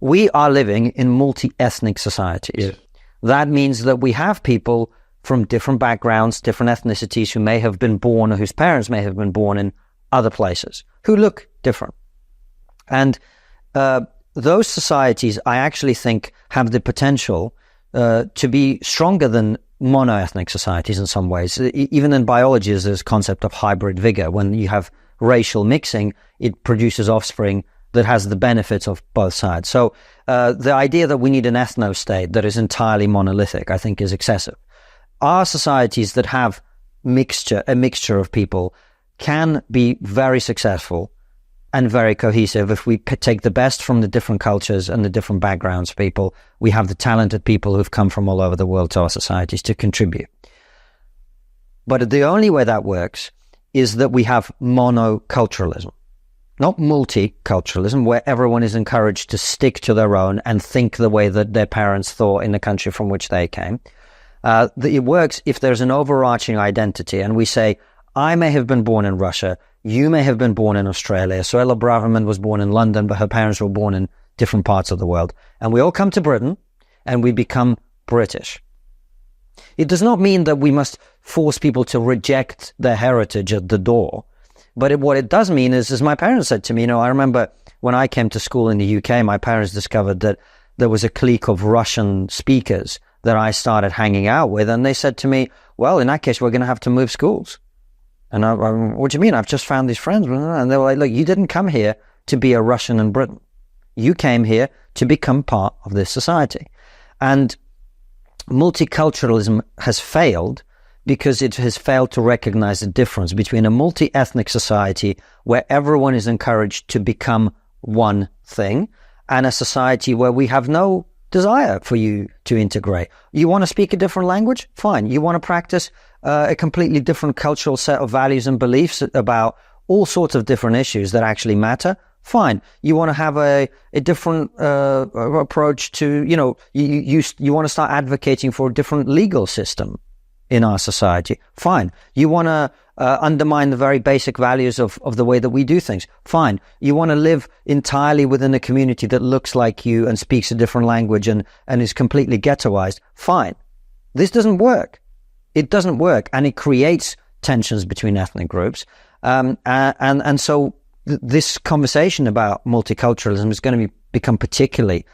we are living in multi-ethnic societies. Yes. That means that we have people from different backgrounds, different ethnicities, who may have been born, or whose parents may have been born in other places, who look different. And those societies, I actually think, have the potential to be stronger than monoethnic societies in some ways. Even in biology, there's this concept of hybrid vigor. When you have racial mixing, it produces offspring that has the benefits of both sides. So the idea that we need an ethno-state that is entirely monolithic, I think, is excessive. Our societies that have a mixture of people can be very successful and very cohesive if we take the best from the different cultures and the different backgrounds of people. We have the talented people who've come from all over the world to our societies to contribute. But the only way that works is that we have monoculturalism, not multiculturalism, where everyone is encouraged to stick to their own and think the way that their parents thought in the country from which they came. It works if there's an overarching identity, and we say, I may have been born in Russia, you may have been born in Australia, Suella Braverman was born in London, but her parents were born in different parts of the world. And we all come to Britain, and we become British. It does not mean that we must force people to reject their heritage at the door. But what it does mean is, as my parents said to me, I remember when I came to school in the UK, my parents discovered that there was a clique of Russian speakers that I started hanging out with. And they said to me, well, in that case, we're going to have to move schools. And I, what do you mean? I've just found these friends. And they were like, look, you didn't come here to be a Russian in Britain. You came here to become part of this society. And multiculturalism has failed because it has failed to recognize the difference between a multi-ethnic society where everyone is encouraged to become one thing and a society where we have no desire for you to integrate. You want to speak a different language? Fine. You want to practice a completely different cultural set of values and beliefs about all sorts of different issues that actually matter? Fine. You want to have a different approach to, you want to start advocating for a different legal system in our society? Fine. You want to undermine the very basic values of the way that we do things? Fine. You want to live entirely within a community that looks like you and speaks a different language and is completely ghettoized? Fine. This doesn't work. It doesn't work, and it creates tensions between ethnic groups. And so this conversation about multiculturalism is going to become particularly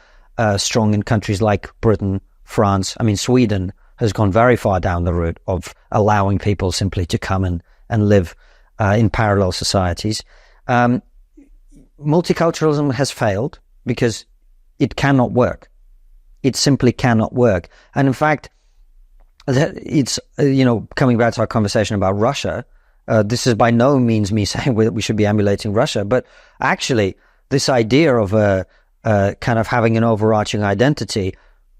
strong in countries like Britain, France. I mean, Sweden has gone very far down the route of allowing people simply to come and live in parallel societies. Multiculturalism has failed because it cannot work. It simply cannot work. And in fact, it's, coming back to our conversation about Russia, this is by no means me saying we should be emulating Russia, but actually this idea of kind of having an overarching identity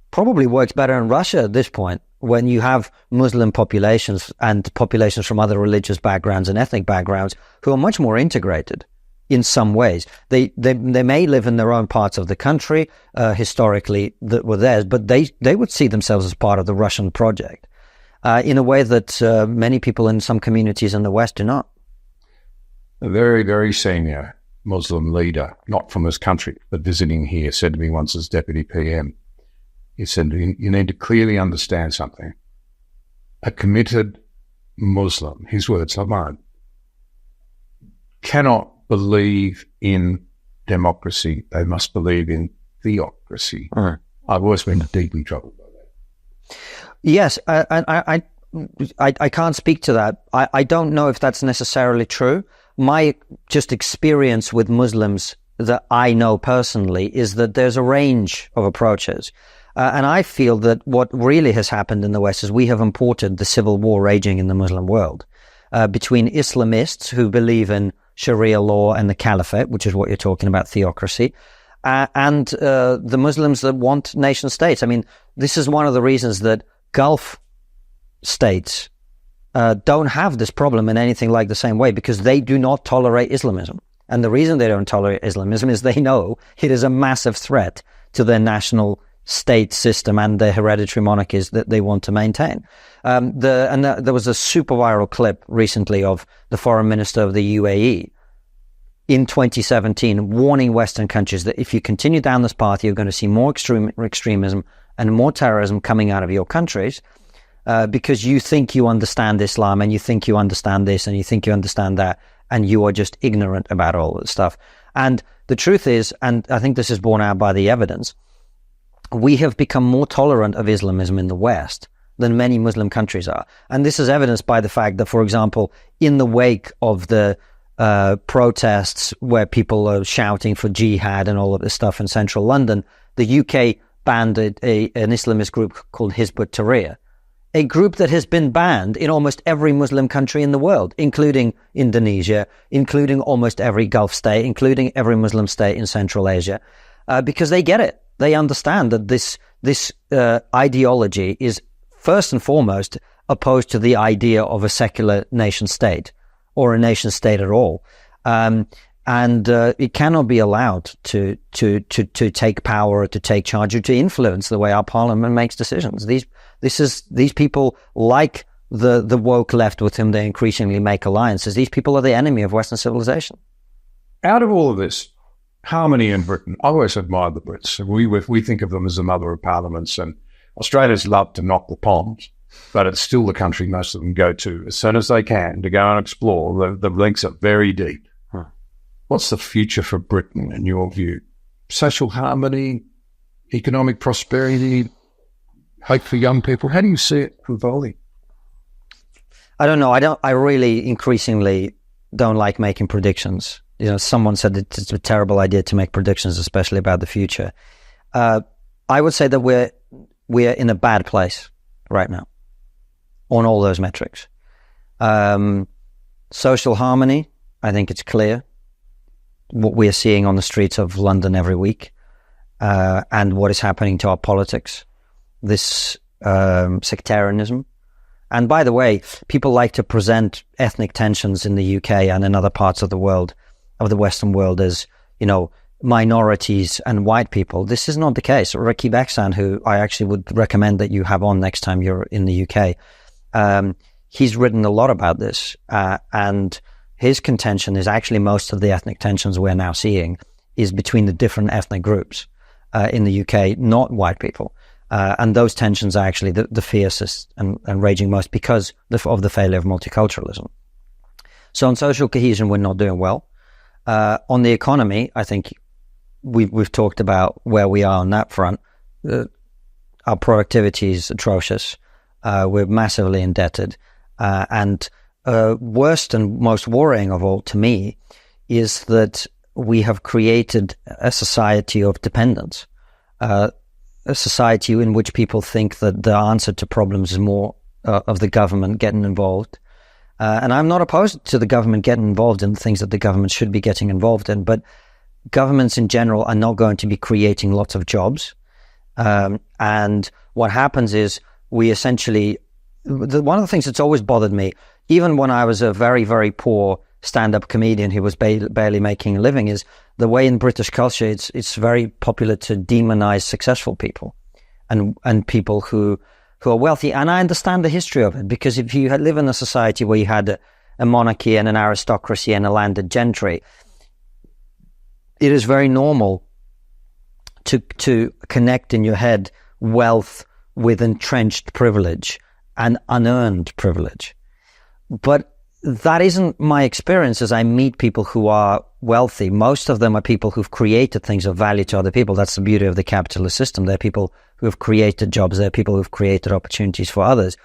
probably works better in Russia at this point, when you have Muslim populations and populations from other religious backgrounds and ethnic backgrounds who are much more integrated in some ways. They may live in their own parts of the country historically that were theirs, but they would see themselves as part of the Russian project in a way that many people in some communities in the West do not. A very, very senior Muslim leader, not from this country, but visiting here, said to me once as Deputy PM, he said, you need to clearly understand something. A committed Muslim, his words, not mine, cannot believe in democracy. They must believe in theocracy. I've always been deeply troubled by that. Yes, I can't speak to that. I don't know if that's necessarily true. My just experience with Muslims that I know personally is that there's a range of approaches. And I feel that what really has happened in the West is we have imported the civil war raging in the Muslim world between Islamists who believe in Sharia law and the caliphate, which is what you're talking about, theocracy, and the Muslims that want nation states. I mean, this is one of the reasons that Gulf states don't have this problem in anything like the same way, because they do not tolerate Islamism. And the reason they don't tolerate Islamism is they know it is a massive threat to their national state system and the hereditary monarchies that they want to maintain. There was a super viral clip recently of the foreign minister of the UAE in 2017, warning Western countries that if you continue down this path, you're going to see more extremism and more terrorism coming out of your countries, because you think you understand Islam, and you think you understand this, and you think you understand that, and you are just ignorant about all this stuff. And the truth is, and I think this is borne out by the evidence, we have become more tolerant of Islamism in the West than many Muslim countries are. And this is evidenced by the fact that, for example, in the wake of the protests where people are shouting for jihad and all of this stuff in central London, the UK banned an Islamist group called Hizb ut-Tahrir, a group that has been banned in almost every Muslim country in the world, including Indonesia, including almost every Gulf state, including every Muslim state in Central Asia, because they get it. They understand that this ideology is first and foremost opposed to the idea of a secular nation state or a nation state at all. And it cannot be allowed to take power or to take charge or to influence the way our parliament makes decisions. These people, like the woke left with whom they increasingly make alliances, these people are the enemy of Western civilization. Out of all of this, harmony in Britain, I always admired the Brits. We think of them as the mother of parliaments, and Australians love to knock the palms, but it's still the country most of them go to as soon as they can to go and explore. The links are very deep. What's the future for Britain, in your view? Social harmony, economic prosperity, hope for young people? How do you see it unfolding? I don't know. I really increasingly don't like making predictions. You know, someone said it's a terrible idea to make predictions, especially about the future. I would say that we're in a bad place right now on all those metrics. Social harmony, I think it's clear. What we are seeing on the streets of London every week, and what is happening to our politics, this sectarianism. And by the way, people like to present ethnic tensions in the UK and in other parts of the world, of the Western world, as, you know, minorities and white people. This is not the case. Ricky Beksan, who I actually would recommend that you have on next time you're in the UK, he's written a lot about this, and his contention is actually most of the ethnic tensions we're now seeing is between the different ethnic groups in the UK, not white people. And those tensions are actually the fiercest and raging most because of the failure of multiculturalism. So on social cohesion, we're not doing well. On the economy, I think we've talked about where we are on that front. Our productivity is atrocious. We're massively indebted. And worst and most worrying of all to me is that we have created a society of dependence, a society in which people think that the answer to problems is more of the government getting involved. And I'm not opposed to the government getting involved in things that the government should be getting involved in, but governments in general are not going to be creating lots of jobs. And what happens is we essentially, one of the things that's always bothered me, even when I was a very, very poor stand-up comedian who was barely making a living, is the way in British culture it's very popular to demonize successful people and people who are wealthy. And I understand the history of it, because if you live in a society where you had a monarchy and an aristocracy and a landed gentry, it is very normal to connect in your head wealth with entrenched privilege and unearned privilege. But that isn't my experience as I meet people who are wealthy. Most of them are people who've created things of value to other people. That's the beauty of the capitalist system. They're people who have created jobs. They're people who've created opportunities for others.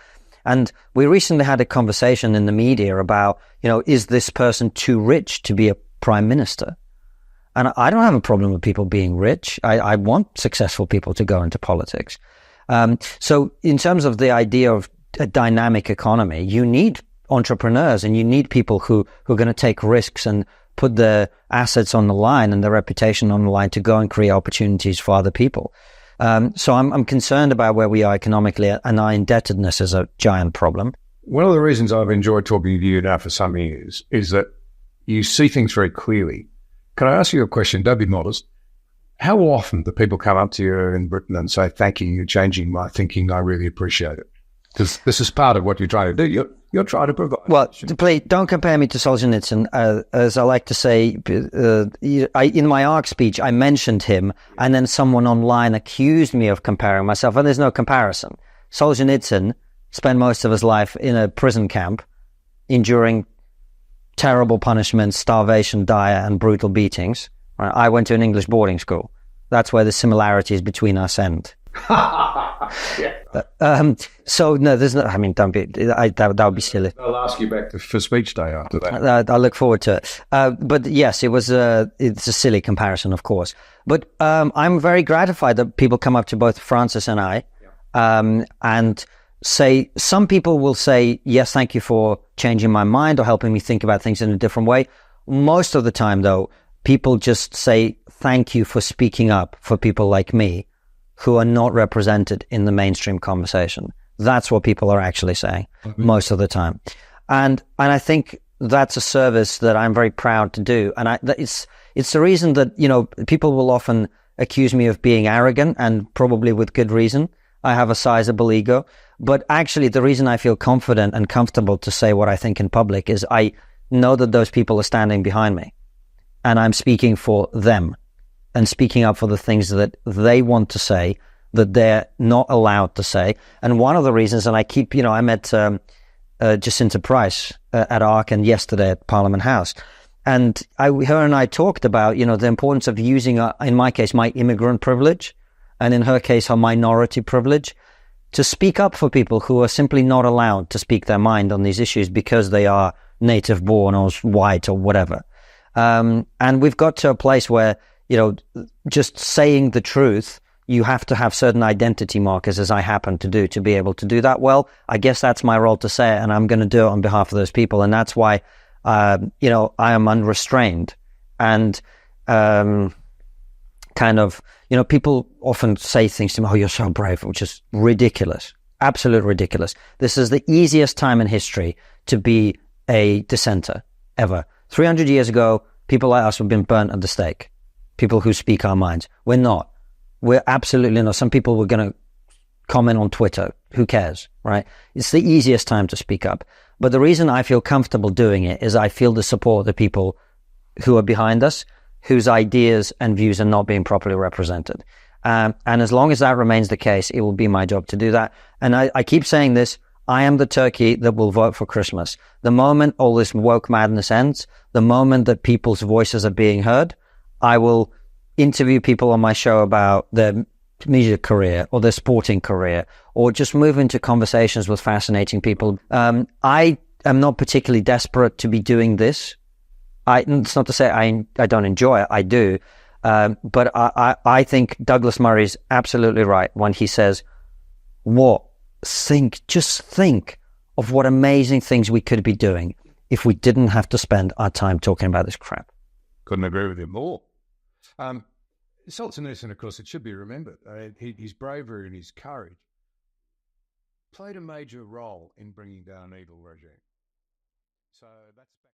And we recently had a conversation in the media about, you know, is this person too rich to be a prime minister? And I don't have a problem with people being rich. I want successful people to go into politics. So in terms of the idea of a dynamic economy, you need entrepreneurs and you need people who are going to take risks and put their assets on the line and their reputation on the line to go and create opportunities for other people. So I'm concerned about where we are economically, and our indebtedness is a giant problem. One of the reasons I've enjoyed talking to you now for some years is that you see things very clearly. Can I ask you a question? Don't be modest. How often do people come up to you in Britain and say, thank you, you're changing my thinking, I really appreciate it? Because this is part of what you're trying to do. You're trying to provide. Well, please don't compare me to Solzhenitsyn. As I like to say, in my ARC speech, I mentioned him, and then someone online accused me of comparing myself, and there's no comparison. Solzhenitsyn spent most of his life in a prison camp, enduring terrible punishments, starvation, dire, and brutal beatings. Right? I went to an English boarding school. That's where the similarities between us end. So no, there's no. I mean, don't be. That would be silly. I'll ask you back for speech day after that. I look forward to it. But yes, it's a silly comparison, of course. But I'm very gratified that people come up to both Francis and I, and say, some people will say, yes, thank you for changing my mind or helping me think about things in a different way. Most of the time, though, people just say, thank you for speaking up for people like me who are not represented in the mainstream conversation. That's what people are actually saying most of the time. And I think that's a service that I'm very proud to do. And it's the reason that, people will often accuse me of being arrogant, and probably with good reason. I have a sizable ego. But actually, the reason I feel confident and comfortable to say what I think in public is I know that those people are standing behind me, and I'm speaking for them and speaking up for the things that they want to say that they're not allowed to say. And one of the reasons, and I met Jacinta Price at ARC and yesterday at Parliament House. And her and I talked about, the importance of using, in my case, my immigrant privilege, and in her case, her minority privilege, to speak up for people who are simply not allowed to speak their mind on these issues because they are native born or white or whatever. And we've got to a place where, just saying the truth, you have to have certain identity markers, as I happen to do, to be able to do that well. I guess that's my role to say it, and I'm going to do it on behalf of those people. And that's why, I am unrestrained. And people often say things to me, oh, you're so brave, which is ridiculous, absolutely ridiculous. This is the easiest time in history to be a dissenter ever. 300 years ago, people like us have been burnt at the stake. People who speak our minds. We're not. We're absolutely not. Some people were going to comment on Twitter. Who cares, right? It's the easiest time to speak up. But the reason I feel comfortable doing it is I feel the support of the people who are behind us, whose ideas and views are not being properly represented. And as long as that remains the case, it will be my job to do that. And I keep saying this, I am the turkey that will vote for Christmas. The moment all this woke madness ends, the moment that people's voices are being heard, I will interview people on my show about their music career or their sporting career, or just move into conversations with fascinating people. I am not particularly desperate to be doing this. It's not to say I don't enjoy it. I do. But I think Douglas Murray's absolutely right when he says, just think of what amazing things we could be doing if we didn't have to spend our time talking about this crap. Couldn't agree with him more. Solzhenitsyn, of course, it should be remembered, his bravery and his courage played a major role in bringing down an evil regime. So that's